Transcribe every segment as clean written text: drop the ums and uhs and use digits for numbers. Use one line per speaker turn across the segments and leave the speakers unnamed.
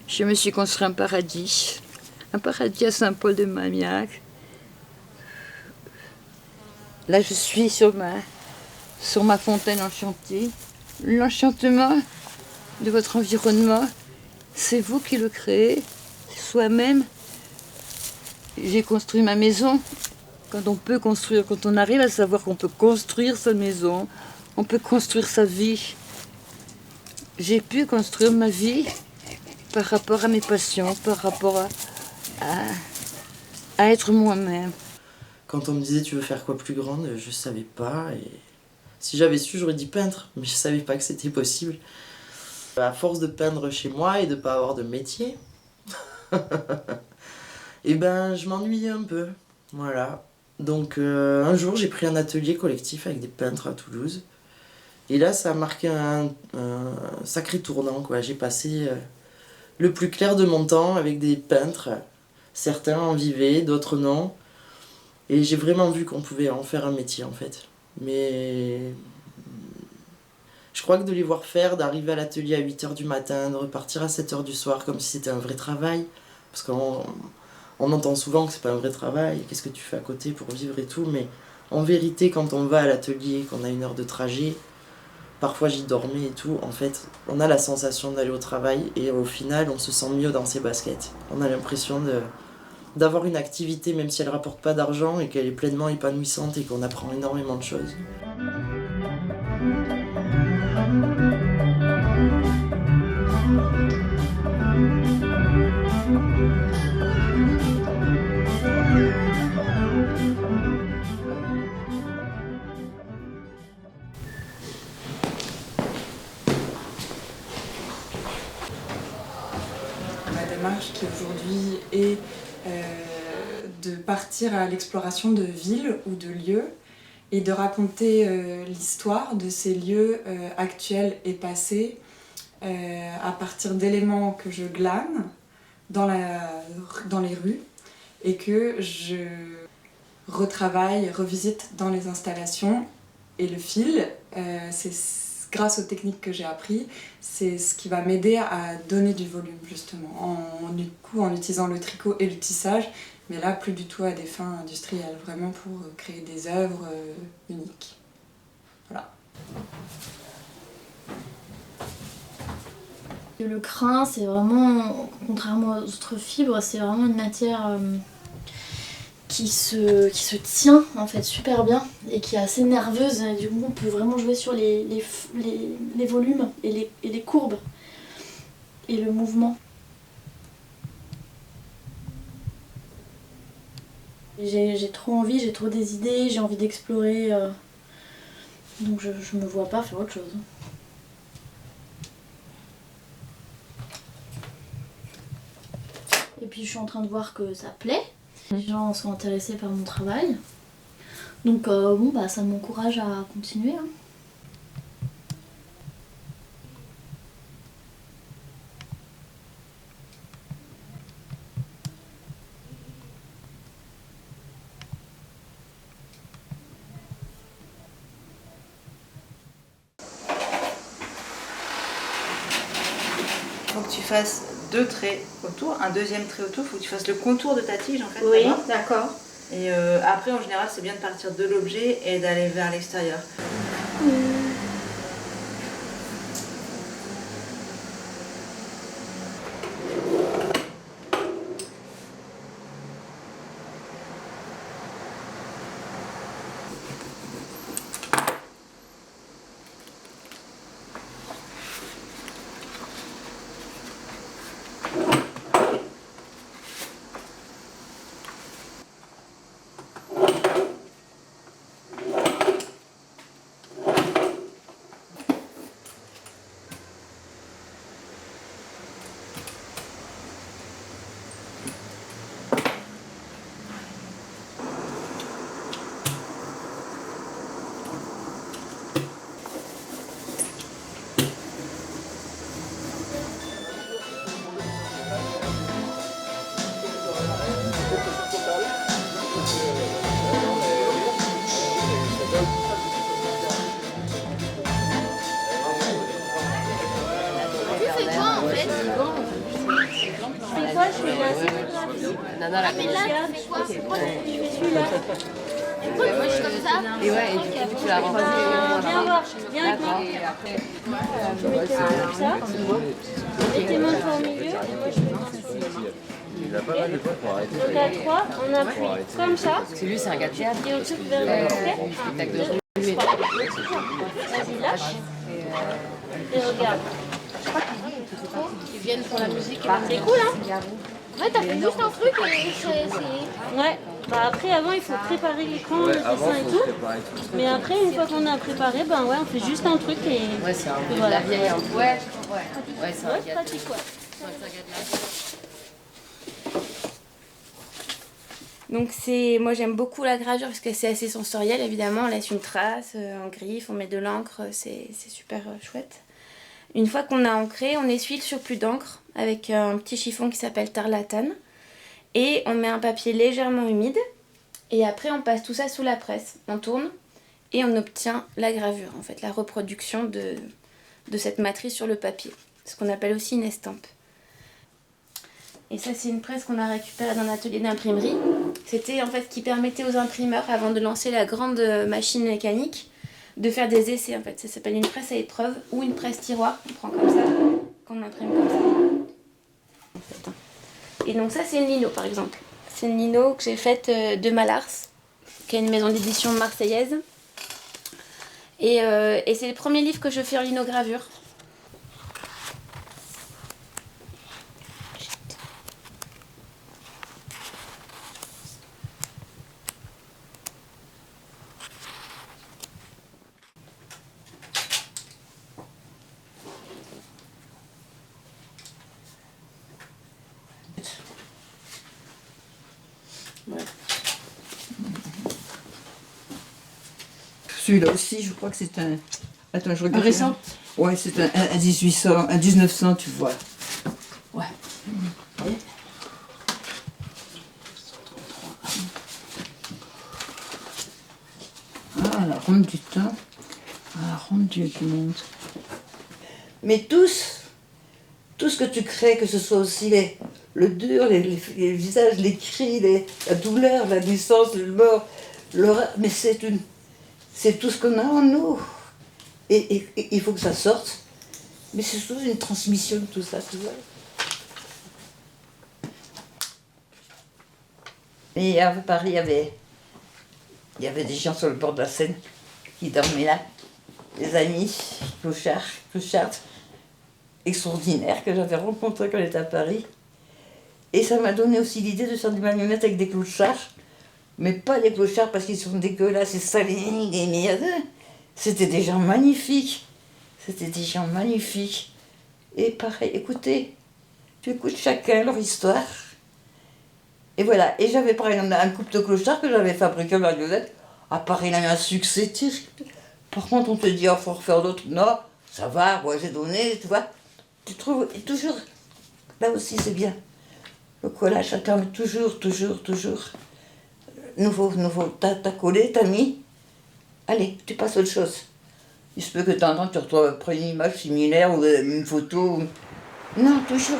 Je me suis construit un paradis à Saint-Paul-de-Mamiac. Là, je suis sur ma fontaine enchantée. L'enchantement de votre environnement, c'est vous qui le créez, soi-même. J'ai construit ma maison. Quand on peut construire, quand on arrive à savoir qu'on peut construire sa maison, on peut construire sa vie. J'ai pu construire ma vie par rapport à mes passions, par rapport à être moi-même.
Quand on me disait tu veux faire quoi plus grande, je savais pas. Et si j'avais su, j'aurais dit peintre, mais je savais pas que c'était possible. À force de peindre chez moi et de pas avoir de métier, et ben je m'ennuyais un peu. Voilà. Donc un jour j'ai pris un atelier collectif avec des peintres à Toulouse. Et là ça a marqué un sacré tournant, quoi. J'ai passé le plus clair de mon temps avec des peintres. Certains en vivaient, d'autres non. Et j'ai vraiment vu qu'on pouvait en faire un métier en fait. Mais je crois que de les voir faire, d'arriver à l'atelier à 8h du matin, de repartir à 7h du soir comme si c'était un vrai travail, parce qu'on entend souvent que c'est pas un vrai travail, qu'est-ce que tu fais à côté pour vivre et tout, mais en vérité quand on va à l'atelier, qu'on a 1 heure de trajet, parfois j'y dormais et tout, en fait on a la sensation d'aller au travail et au final on se sent mieux dans ses baskets. On a l'impression d'avoir une activité même si elle rapporte pas d'argent et qu'elle est pleinement épanouissante et qu'on apprend énormément de choses.
Ma démarche qui aujourd'hui est de partir à l'exploration de villes ou de lieux et de raconter l'histoire de ces lieux actuels et passés à partir d'éléments que je glane dans les rues et que je retravaille, revisite dans les installations. Et le fil, c'est grâce aux techniques que j'ai appris, c'est ce qui va m'aider à donner du volume justement, en utilisant le tricot et le tissage, mais là plus du tout à des fins industrielles, vraiment pour créer des œuvres uniques. Voilà.
Le crin, c'est vraiment, contrairement aux autres fibres, c'est vraiment une matière qui se tient en fait super bien et qui est assez nerveuse. Et du coup, on peut vraiment jouer sur les volumes et les courbes et le mouvement. J'ai trop envie, j'ai trop des idées, j'ai envie d'explorer. Donc je me vois pas faire autre chose. Et puis je suis en train de voir que ça plaît. Les gens sont intéressés par mon travail. Donc ça m'encourage à continuer. Hein.
Faut que tu fasses 2 traits autour, un deuxième trait autour, faut que tu fasses le contour de ta tige en fait.
Oui, d'accord.
Et après en général c'est bien de partir de l'objet et d'aller vers l'extérieur.
quoi en fait? Je fais quoi? Je fais la scénographie. Ah mais là, tu fais quoi? Je fais celui-là. Pourquoi tu fais comme ça?
Et ouais, et du coup, tu la renvoies.
Viens voir, viens avec moi. Tu mets tes mains comme ça. Mets tes mains toi au milieu et moi je mets moi ici.
Il a pas mal de fois pour arrêter.
Donc à 3, on appuie comme ça.
C'est lui, c'est un gars de théâtre.
Et on tourne vers le côté.
Spectacle de rue.
Vas-y, lâche. Et regarde.
Ils viennent pour la musique.
C'est cool, hein? Ouais, t'as fait juste un truc et c'est... Ouais. Bah après, avant, il faut préparer l'écran, le dessin et tout. Mais après, une fois qu'on a préparé, ben ouais, on fait juste un truc et...
Ouais, c'est un peu de
voilà.
la vieille. Ouais, c'est un
Ouais,
gars de
pratique, ouais.
Donc moi j'aime beaucoup la gravure parce que c'est assez sensoriel évidemment, on laisse une trace, un griffe, on met de l'encre, c'est super chouette. Une fois qu'on a ancré, on essuie le surplus d'encre avec un petit chiffon qui s'appelle tarlatane et on met un papier légèrement humide et après on passe tout ça sous la presse, on tourne et on obtient la gravure, en fait la reproduction de cette matrice sur le papier, ce qu'on appelle aussi une estampe. Et ça, c'est une presse qu'on a récupérée dans un atelier d'imprimerie. C'était en fait ce qui permettait aux imprimeurs, avant de lancer la grande machine mécanique, de faire des essais en fait. Ça s'appelle une presse à épreuve ou une presse tiroir. On prend comme ça, qu'on imprime comme ça. En fait, hein. Et donc ça, c'est une lino par exemple. C'est une lino que j'ai faite de Malars, qui est une maison d'édition marseillaise. Et c'est le premier livre que je fais en linogravure.
Celui-là aussi, je crois que c'est un... Attends, je regarde. Récent? Ouais, c'est un 1800, un 1900, tu vois. Ouais. Ah, la ronde du temps. Ah, la ronde du monde. Mais tout ce que tu crées, que ce soit aussi le dur, les visages, les cris, la douleur, la naissance, le mort, mais c'est tout ce qu'on a en nous. Et il faut que ça sorte. Mais c'est surtout une transmission de tout ça, tu vois. Et à Paris, il y avait des gens sur le bord de la Seine qui dormaient là. Des amis, clochards, extraordinaires que j'avais rencontrés quand j'étais à Paris. Et ça m'a donné aussi l'idée de faire des marionnettes avec des clochards. Mais pas des clochards parce qu'ils sont dégueulasses et salés et merde. C'était des gens magnifiques. C'était des gens magnifiques. Et pareil, écoutez, tu écoutes chacun leur histoire. Et voilà. Et j'avais par exemple un couple de clochards que j'avais fabriqué en marionnette. À Paris, il a eu un succès terrible. Par contre, on te dit, il faut refaire d'autres. Non, ça va, moi j'ai donné, tu vois. Tu trouves, et toujours, là aussi c'est bien. Le collage, ça permet toujours. Nouveau, t'as collé, t'as mis. Allez, tu passes à autre chose. Il se peut que de temps en temps tu retrouves après une image similaire ou une photo. Non, toujours.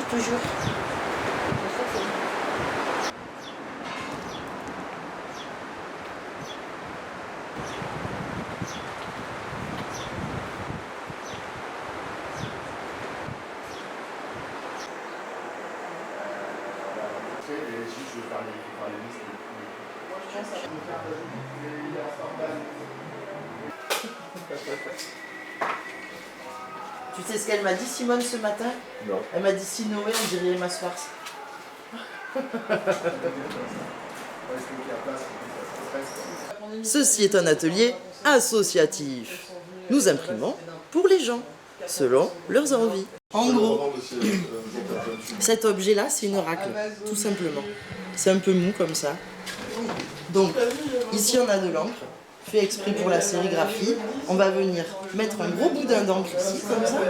Tu sais ce qu'elle m'a dit, Simone, ce matin?
Non.
Elle m'a dit, si Noé, on dirait Emma Swartz. Ceci est un atelier associatif. Nous imprimons pour les gens, selon leurs envies. En gros, cet objet-là, c'est une raclée, tout simplement. C'est un peu mou comme ça. Donc, ici, on a de l'encre, fait exprès pour la sérigraphie. On va venir mettre un gros boudin d'encre ici, comme ça.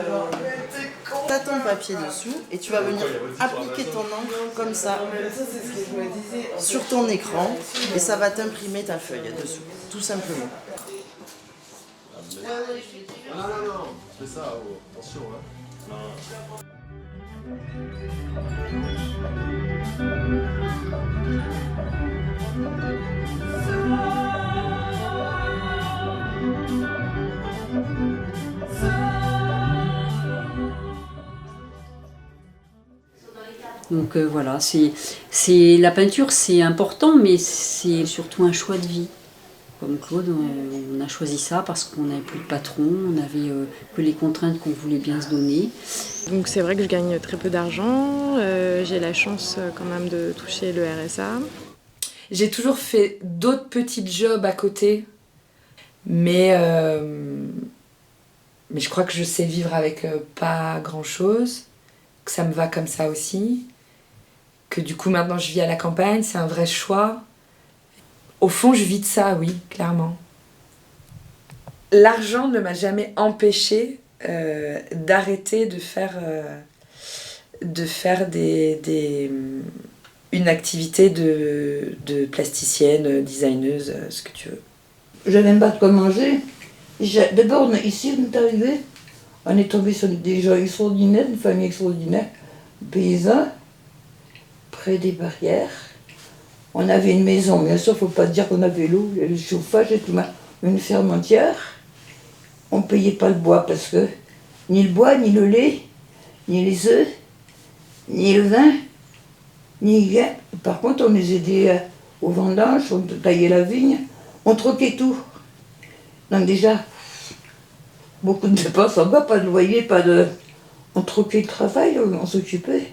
T'as ton papier dessous et tu vas venir appliquer ton encre comme ça sur ton écran et ça va t'imprimer ta feuille dessous, tout simplement.
Non, c'est ça, attention. Hein.
Donc voilà, la peinture c'est important, mais c'est surtout un choix de vie. Comme Claude, on a choisi ça parce qu'on n'avait plus de patron, on n'avait que les contraintes qu'on voulait bien se donner.
Donc c'est vrai que je gagne très peu d'argent, j'ai la chance quand même de toucher le RSA.
J'ai toujours fait d'autres petits jobs à côté, mais je crois que je sais vivre avec pas grand-chose, que ça me va comme ça aussi, que du coup maintenant je vis à la campagne, c'est un vrai choix. Au fond, je vis de ça, oui, clairement. L'argent ne m'a jamais empêchée d'arrêter de faire une activité de plasticienne, designeuse, ce que tu veux.
Je n'aime pas de quoi manger. D'abord, ici, on est arrivé, on est tombé sur des gens extraordinaires, une famille extraordinaire, paysans, près des barrières. On avait une maison, bien sûr, il ne faut pas dire qu'on avait l'eau, le chauffage et tout, une ferme entière. On ne payait pas le bois parce que ni le bois, ni le lait, ni les œufs, ni le vin, ni le gain. Par contre, on les aidait aux vendanges, on taillait la vigne, on troquait tout. Donc déjà, beaucoup de dépenses en bas, pas de loyer, pas de... On troquait le travail, on s'occupait.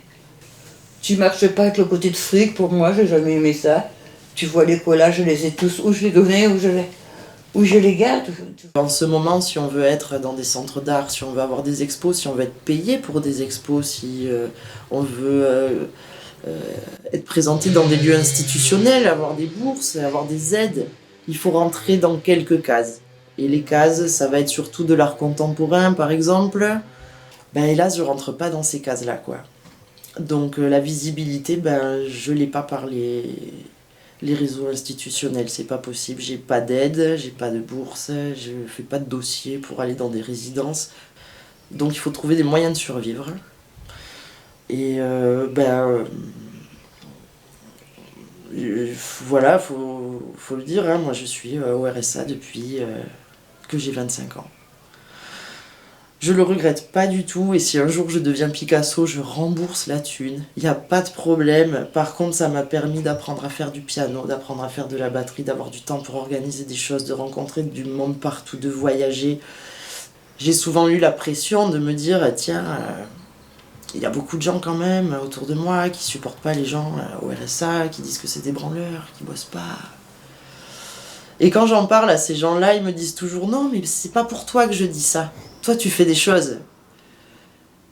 Tu marches pas avec le côté de fric, pour moi, j'ai jamais aimé ça. Tu vois les collages, je les ai tous, où je les donnais, où je les garde.
En ce moment, si on veut être dans des centres d'art, si on veut avoir des expos, si on veut être payé pour des expos, si on veut être présenté dans des lieux institutionnels, avoir des bourses, avoir des aides, il faut rentrer dans quelques cases. Et les cases, ça va être surtout de l'art contemporain, par exemple. Ben hélas, je rentre pas dans ces cases-là, quoi. Donc la visibilité, je l'ai pas par les réseaux institutionnels, c'est pas possible. J'ai pas d'aide, j'ai pas de bourse, je fais pas de dossier pour aller dans des résidences. Donc il faut trouver des moyens de survivre. Et voilà, faut le dire, hein, moi je suis au RSA depuis que j'ai 25 ans. Je le regrette pas du tout, et si un jour je deviens Picasso, je rembourse la thune. Il n'y a pas de problème. Par contre, ça m'a permis d'apprendre à faire du piano, d'apprendre à faire de la batterie, d'avoir du temps pour organiser des choses, de rencontrer du monde partout, de voyager. J'ai souvent eu la pression de me dire, tiens, il y a beaucoup de gens quand même autour de moi qui supportent pas les gens au RSA, qui disent que c'est des branleurs, qui bossent pas. Et quand j'en parle à ces gens-là, ils me disent toujours, non, mais c'est pas pour toi que je dis ça. Toi, tu fais des choses.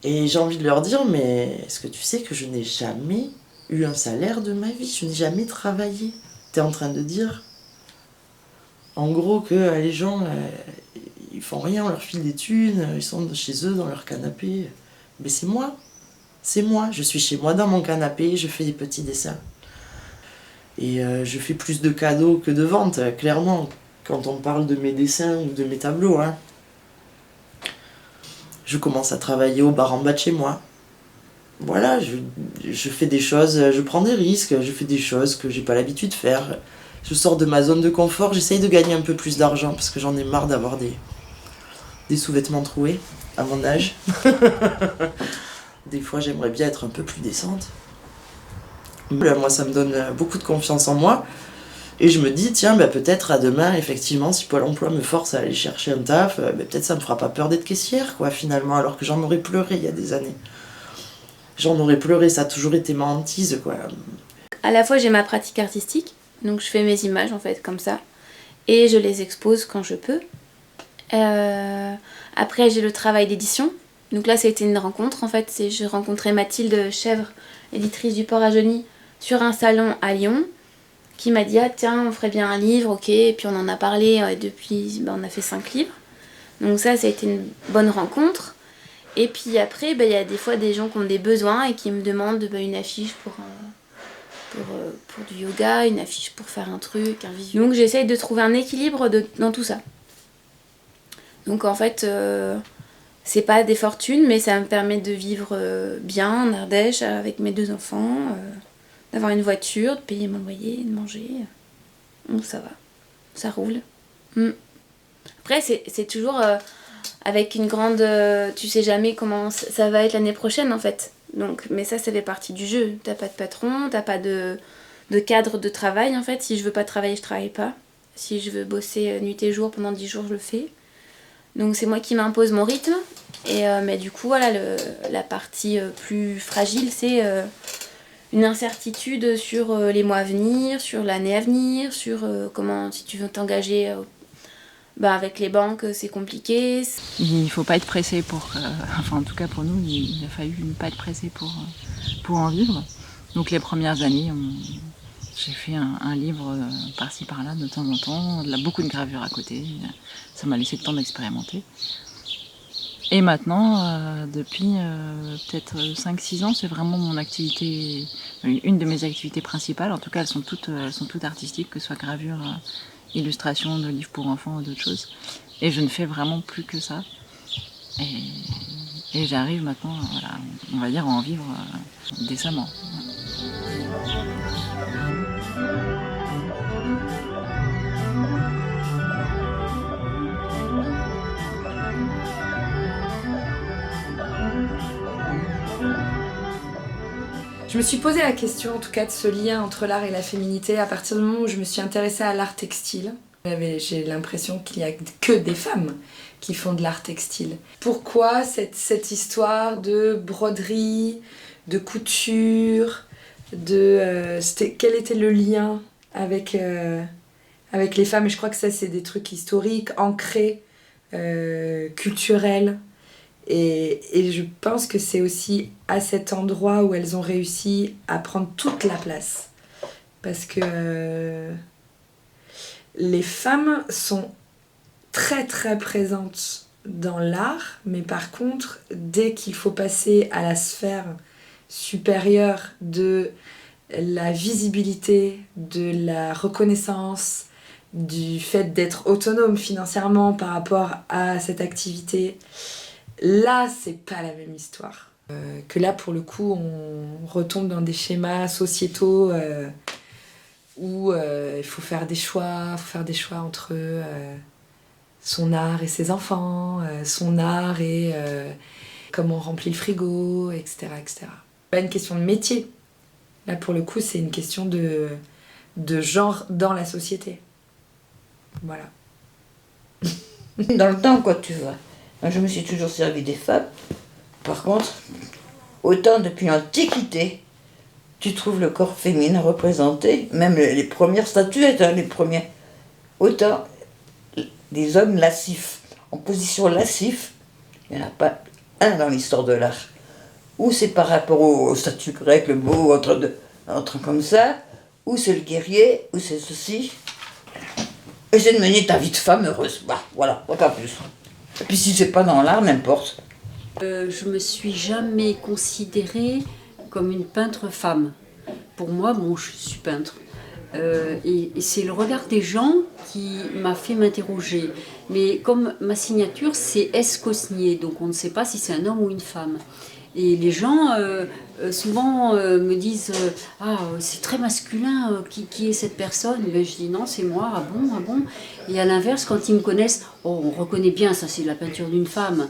Et j'ai envie de leur dire, mais est-ce que tu sais que je n'ai jamais eu un salaire de ma vie? Je n'ai jamais travaillé. T'es en train de dire, en gros, que les gens, ils font rien, on leur file des thunes, ils sont chez eux dans leur canapé. Mais c'est moi. C'est moi. Je suis chez moi dans mon canapé, je fais des petits dessins. Et je fais plus de cadeaux que de ventes, clairement, quand on parle de mes dessins ou de mes tableaux, hein. Je commence à travailler au bar en bas de chez moi. Voilà, je fais des choses, je prends des risques, je fais des choses que j'ai pas l'habitude de faire. Je sors de ma zone de confort, j'essaye de gagner un peu plus d'argent parce que j'en ai marre d'avoir des sous-vêtements troués à mon âge. Des fois, j'aimerais bien être un peu plus décente. Moi, ça me donne beaucoup de confiance en moi. Et je me dis, tiens, peut-être à demain, effectivement, si Pôle emploi me force à aller chercher un taf, peut-être ça me fera pas peur d'être caissière, quoi, finalement, alors que j'en aurais pleuré il y a des années. J'en aurais pleuré, ça a toujours été ma hantise, quoi.
À la fois, j'ai ma pratique artistique, donc je fais mes images, en fait, comme ça, et je les expose quand je peux. Après, j'ai le travail d'édition. Donc là, ça a été une rencontre, en fait. J'ai rencontré Mathilde Chèvre, éditrice du Port à Jeuny, sur un salon à Lyon, qui m'a dit, ah tiens, on ferait bien un livre, ok, et puis on en a parlé depuis, on a fait 5 livres. Donc ça a été une bonne rencontre. Et puis après, il y a des fois des gens qui ont des besoins et qui me demandent une affiche pour du yoga, une affiche pour faire un truc, un visuel. Donc j'essaye de trouver un équilibre dans tout ça. Donc en fait, C'est pas des fortunes, mais ça me permet de vivre bien en Ardèche avec mes 2 enfants, d'avoir une voiture, de payer mon loyer, de manger. Donc ça va, ça roule. Après, c'est toujours avec une grande... tu sais jamais comment ça va être l'année prochaine en fait. Donc, mais ça fait partie du jeu. T'as pas de patron, t'as pas de cadre de travail en fait. Si je veux pas travailler, je travaille pas. Si je veux bosser nuit et jour pendant 10 jours, je le fais. Donc c'est moi qui m'impose mon rythme. Mais du coup, voilà, la partie plus fragile, c'est une incertitude sur les mois à venir, sur l'année à venir, sur comment, si tu veux t'engager avec les banques, c'est compliqué.
Il ne faut pas être pressé pour... enfin, en tout cas pour nous, il a fallu ne pas être pressé pour en vivre. Donc les premières années, j'ai fait un livre par-ci par-là de temps en temps, beaucoup de gravures à côté. Ça m'a laissé le temps d'expérimenter. Et maintenant, depuis peut-être 5-6 ans, c'est vraiment mon activité, une de mes activités principales. En tout cas, elles sont toutes artistiques, que ce soit gravure, illustration de livres pour enfants ou d'autres choses. Et je ne fais vraiment plus que ça. Et j'arrive maintenant, voilà, on va dire, à en vivre décemment.
Je me suis posé la question en tout cas de ce lien entre l'art et la féminité à partir du moment où je me suis intéressée à l'art textile. J'ai l'impression qu'il n'y a que des femmes qui font de l'art textile. Pourquoi cette histoire de broderie, de couture, quel était le lien avec les femmes? Et je crois que ça c'est des trucs historiques, ancrés, culturels. Et je pense que c'est aussi à cet endroit où elles ont réussi à prendre toute la place. Parce que les femmes sont très très présentes dans l'art, mais par contre, dès qu'il faut passer à la sphère supérieure de la visibilité, de la reconnaissance, du fait d'être autonome financièrement par rapport à cette activité, là, c'est pas la même histoire. Que là, pour le coup, on retombe dans des schémas sociétaux où il faut faire des choix entre son art et ses enfants, son art et comment on remplit le frigo, etc., etc. Pas une question de métier. Là, pour le coup, c'est une question de genre dans la société. Voilà.
Dans le temps, quoi, tu vois. Moi, je me suis toujours servi des femmes. Par contre, autant depuis l'Antiquité, tu trouves le corps féminin représenté, même les premières statuettes, les premiers. Autant les hommes lascifs, en position lascif, il n'y en a pas un dans l'histoire de l'art. Ou c'est par rapport aux statues grecques, le beau, un truc comme ça, ou c'est le guerrier, ou c'est ceci. Essaie de mener ta vie de femme heureuse. Bah, voilà, pas plus. Et puis si c'est pas dans l'art, n'importe.
Je me suis jamais considérée comme une peintre femme. Pour moi, bon, je suis peintre. Et c'est le regard des gens qui m'a fait m'interroger. Mais comme ma signature, c'est S. Cosnier, donc on ne sait pas si c'est un homme ou une femme. Et les gens, souvent, me disent « Ah, c'est très masculin, qui est cette personne ?» Ben, je dis « Non, c'est moi, ah bon, ah bon ?» Et à l'inverse, quand ils me connaissent, « Oh, on reconnaît bien, ça c'est la peinture d'une femme. »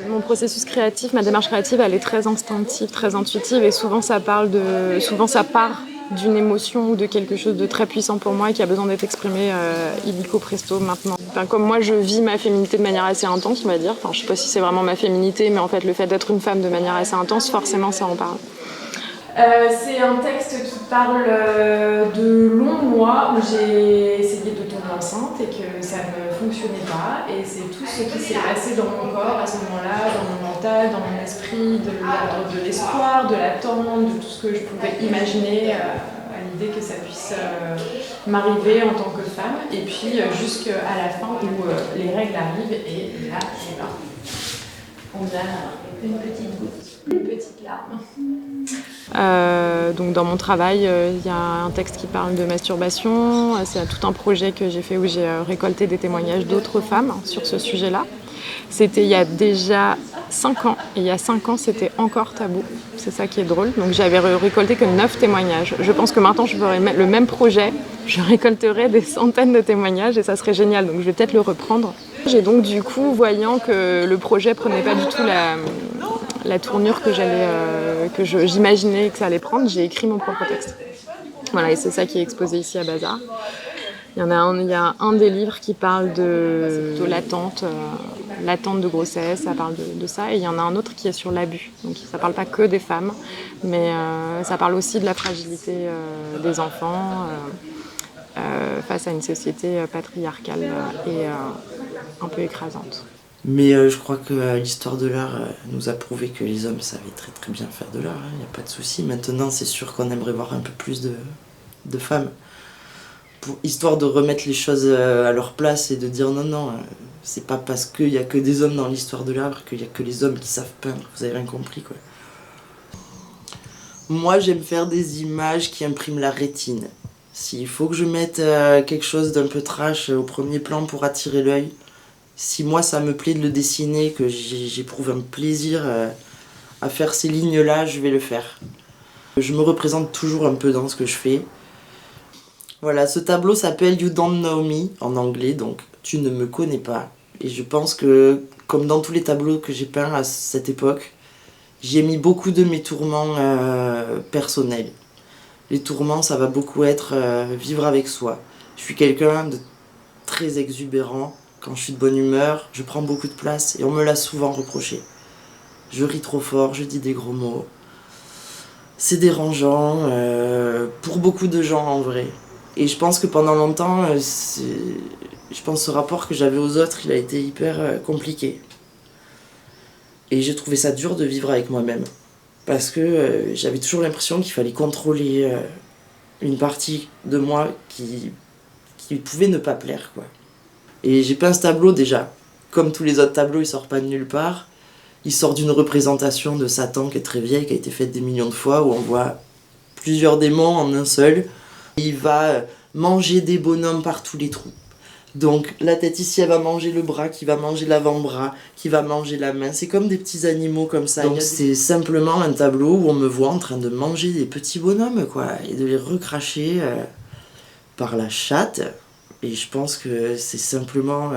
Mon processus créatif, ma démarche créative, elle est très instinctive, très intuitive et souvent ça part d'une émotion ou de quelque chose de très puissant pour moi et qui a besoin d'être exprimé illico presto maintenant. Enfin, comme moi je vis ma féminité de manière assez intense, on va dire. Enfin, je sais pas si c'est vraiment ma féminité, mais en fait le fait d'être une femme de manière assez intense, forcément ça en parle. C'est un texte qui parle de longs mois où j'ai essayé de tomber enceinte et que ça ne fonctionnait pas. Et c'est tout ce qui s'est passé dans mon corps à ce moment-là, dans mon mental, dans mon esprit, de l'ordre de l'espoir, de l'attente, de tout ce que je pouvais imaginer à l'idée que ça puisse m'arriver en tant que femme. Et puis jusqu'à la fin où les règles arrivent et là, on vient
Une petite goutte. Une petite larme.
Donc dans mon travail, il y a un texte qui parle de masturbation. C'est tout un projet que j'ai fait où j'ai récolté des témoignages d'autres femmes sur ce sujet-là. C'était il y a déjà 5 ans. Et il y a 5 ans, c'était encore tabou. C'est ça qui est drôle. Donc j'avais récolté que 9 témoignages. Je pense que maintenant, je ferai le même projet. Je récolterai des centaines de témoignages et ça serait génial. Donc je vais peut-être le reprendre. J'ai donc du coup, voyant que le projet prenait pas du tout la tournure que j'imaginais que ça allait prendre, j'ai écrit mon propre texte. Voilà, et c'est ça qui est exposé ici à Bazar. Il y a un des livres qui parle de l'attente de grossesse, ça parle de ça, et il y en a un autre qui est sur l'abus. Donc ça parle pas que des femmes, mais ça parle aussi de la fragilité des enfants face à une société patriarcale et un peu écrasante.
Mais je crois que l'histoire de l'art nous a prouvé que les hommes savaient très très bien faire de l'art, il n'y a pas de souci. Maintenant, c'est sûr qu'on aimerait voir un peu plus de femmes. Histoire de remettre les choses à leur place et de dire non, c'est pas parce qu'il n'y a que des hommes dans l'histoire de l'art qu'il n'y a que les hommes qui savent peindre, vous avez rien compris quoi. Moi, j'aime faire des images qui impriment la rétine. S'il faut que je mette quelque chose d'un peu trash au premier plan pour attirer l'œil, si moi ça me plaît de le dessiner, que j'éprouve un plaisir à faire ces lignes-là, je vais le faire. Je me représente toujours un peu dans ce que je fais. Voilà, ce tableau s'appelle You Don't Know Me en anglais, donc tu ne me connais pas. Et je pense que, comme dans tous les tableaux que j'ai peints à cette époque, j'y ai mis beaucoup de mes tourments personnels. Les tourments, ça va beaucoup être vivre avec soi. Je suis quelqu'un de très exubérant. Quand je suis de bonne humeur, je prends beaucoup de place et on me l'a souvent reproché. Je ris trop fort, je dis des gros mots. C'est dérangeant pour beaucoup de gens en vrai. Et je pense que pendant longtemps, je pense que ce rapport que j'avais aux autres, il a été hyper compliqué. Et j'ai trouvé ça dur de vivre avec moi-même. Parce que j'avais toujours l'impression qu'il fallait contrôler une partie de moi qui pouvait ne pas plaire, quoi. Et j'ai peint ce tableau déjà. Comme tous les autres tableaux, il sort pas de nulle part. Il sort d'une représentation de Satan qui est très vieille, qui a été faite des millions de fois, où on voit plusieurs démons en un seul. Il va manger des bonhommes par tous les trous. Donc la tête ici, elle va manger le bras, qui va manger l'avant-bras, qui va manger la main. C'est comme des petits animaux comme ça. Donc c'est simplement un tableau où on me voit en train de manger des petits bonhommes, quoi, et de les recracher par la chatte. Et je pense que c'est simplement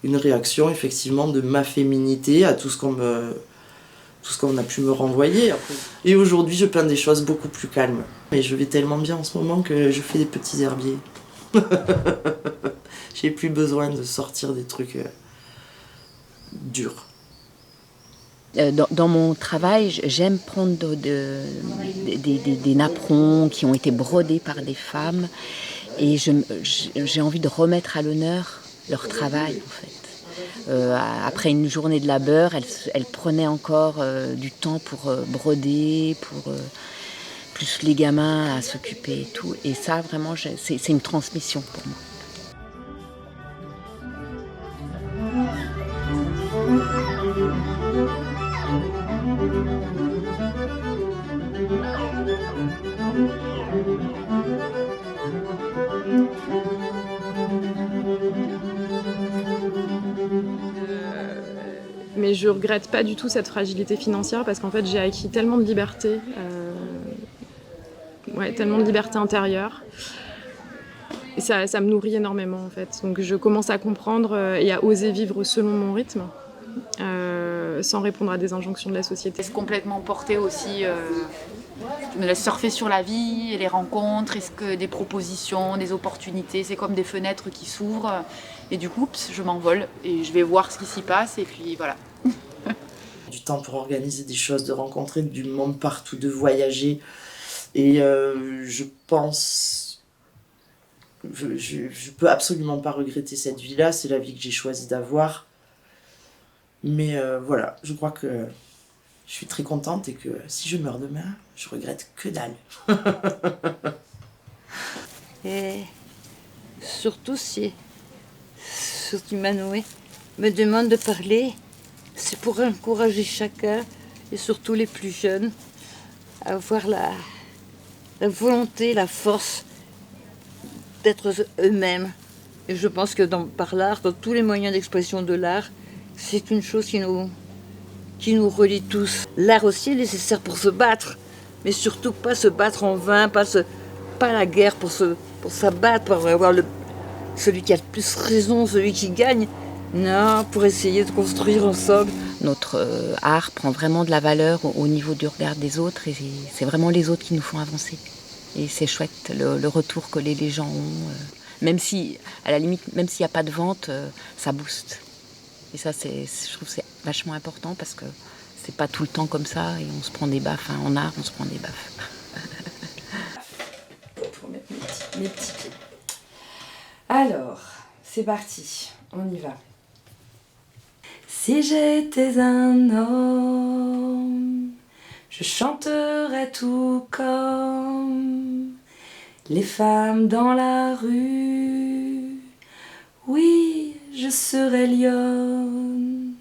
une réaction effectivement de ma féminité à tout ce qu'on a pu me renvoyer. Et aujourd'hui, je peins des choses beaucoup plus calmes. Et je vais tellement bien en ce moment que je fais des petits herbiers. J'ai plus besoin de sortir des trucs durs.
Dans mon travail, j'aime prendre des napperons qui ont été brodés par des femmes et j'ai envie de remettre à l'honneur leur travail en fait. Après une journée de labeur, elles prenaient encore du temps pour broder, pour plus les gamins à s'occuper et tout. Et ça, vraiment, c'est une transmission pour moi.
Mais je regrette pas du tout cette fragilité financière parce qu'en fait j'ai acquis tellement de liberté, tellement de liberté intérieure. Et ça me nourrit énormément en fait. Donc je commence à comprendre et à oser vivre selon mon rythme, sans répondre à des injonctions de la société.
Je suis complètement portée aussi. Je me laisse surfer sur la vie et les rencontres, est-ce que des propositions, des opportunités, c'est comme des fenêtres qui s'ouvrent et du coup je m'envole et je vais voir ce qui s'y passe et puis voilà.
Du temps pour organiser des choses, de rencontrer du monde partout, de voyager et je pense, je peux absolument pas regretter cette vie-là, c'est la vie que j'ai choisi d'avoir. Mais voilà, je crois que je suis très contente et que si je meurs demain, je regrette que dalle.
Et surtout si Manoé me demande de parler, c'est pour encourager chacun, et surtout les plus jeunes, à avoir la volonté, la force d'être eux-mêmes. Et je pense que par l'art, dans tous les moyens d'expression de l'art, c'est une chose qui nous relie tous. L'art aussi est nécessaire pour se battre, mais surtout pas se battre en vain, pas la guerre pour s'abattre, pour avoir celui qui a le plus raison, celui qui gagne. Non, pour essayer de construire ensemble.
Notre art prend vraiment de la valeur au niveau du regard des autres et c'est vraiment les autres qui nous font avancer. Et c'est chouette le retour que les gens ont. Même si, à la limite, même s'il n'y a pas de vente, ça booste. Et ça, je trouve que c'est vachement important parce que c'est pas tout le temps comme ça et on se prend des baffes. Hein. En art, on se prend des baffes.
Pour mettre mes petits pieds. Alors, c'est parti, on y va. Si j'étais un homme, je chanterais tout comme les femmes dans la rue. Oui, je serais lionne.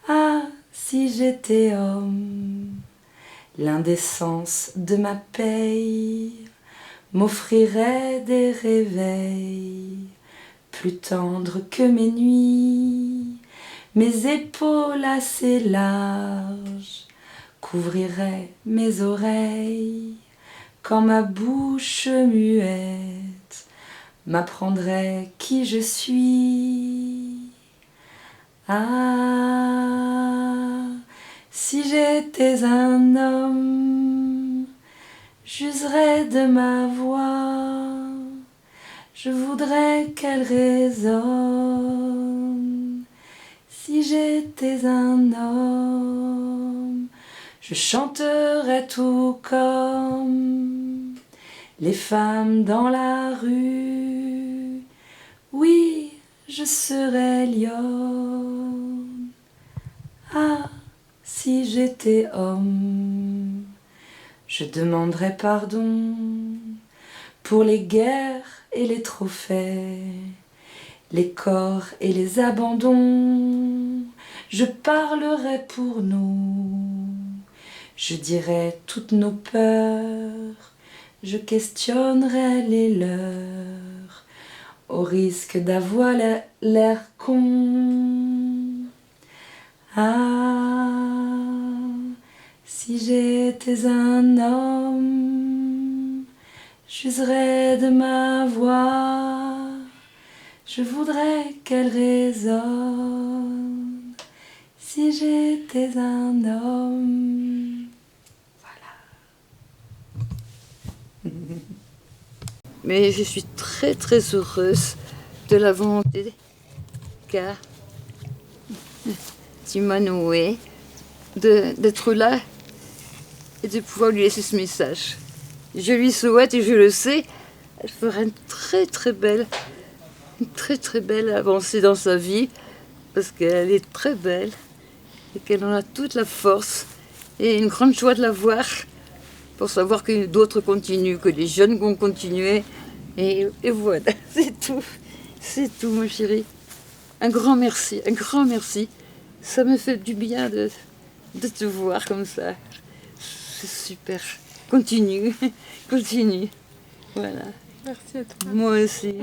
Ah, si j'étais homme, l'indécence de ma paye m'offrirait des réveils plus tendres que mes nuits. Mes épaules assez larges couvriraient mes oreilles quand ma bouche muette m'apprendrait qui je suis. Ah, si j'étais un homme, j'userais de ma voix, je voudrais qu'elle résonne. Si j'étais un homme, je chanterais tout comme les femmes dans la rue. Oui, je serais lionne. Ah, si j'étais homme, je demanderais pardon pour les guerres et les trophées, les corps et les abandons. Je parlerais pour nous, je dirais toutes nos peurs, je questionnerais les leurs, au risque d'avoir l'air con. Ah, si j'étais un homme, j'userais de ma voix, je voudrais qu'elle résonne. Si j'étais un homme. Voilà.
Mais je suis très très heureuse de la volonté qu'a Timanoé d'être là et de pouvoir lui laisser ce message. Je lui souhaite, et je le sais, elle fera une très très belle avancée dans sa vie, parce qu'elle est très belle et qu'elle en a toute la force, et une grande joie de la voir, pour savoir que d'autres continuent, que les jeunes vont continuer, et voilà, c'est tout mon chéri. Un grand merci, ça me fait du bien de te voir comme ça, c'est super, continue, voilà.
Merci à toi.
Moi aussi.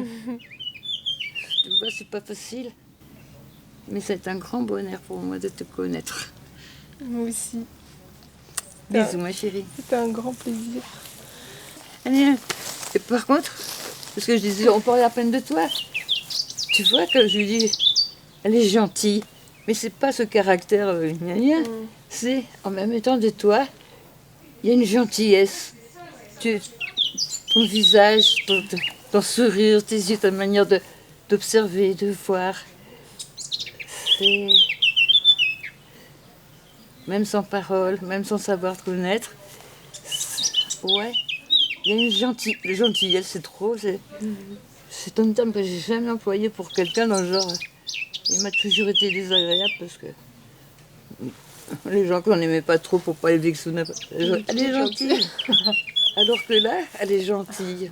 Tu vois, c'est pas facile, mais c'est un grand bonheur pour moi de te connaître.
Moi aussi.
Bisous, ma chérie.
C'était un grand plaisir.
Allez, et par contre, parce que je disais, on parlait à peine de toi. Tu vois, quand je lui dis, elle est gentille, mais c'est pas ce caractère gna gna, c'est en même temps de toi, il y a une gentillesse. Ton visage, ton sourire, tes yeux, ta manière d'observer, de voir. C'est... Même sans parole, même sans savoir te connaître. Ouais, il y a une gentillesse, c'est trop. C'est un terme que j'ai jamais employé pour quelqu'un dans le genre. Il m'a toujours été désagréable parce que les gens qu'on n'aimait pas trop pour pas les vexer. Elle est gentille. Alors que là, elle est gentille.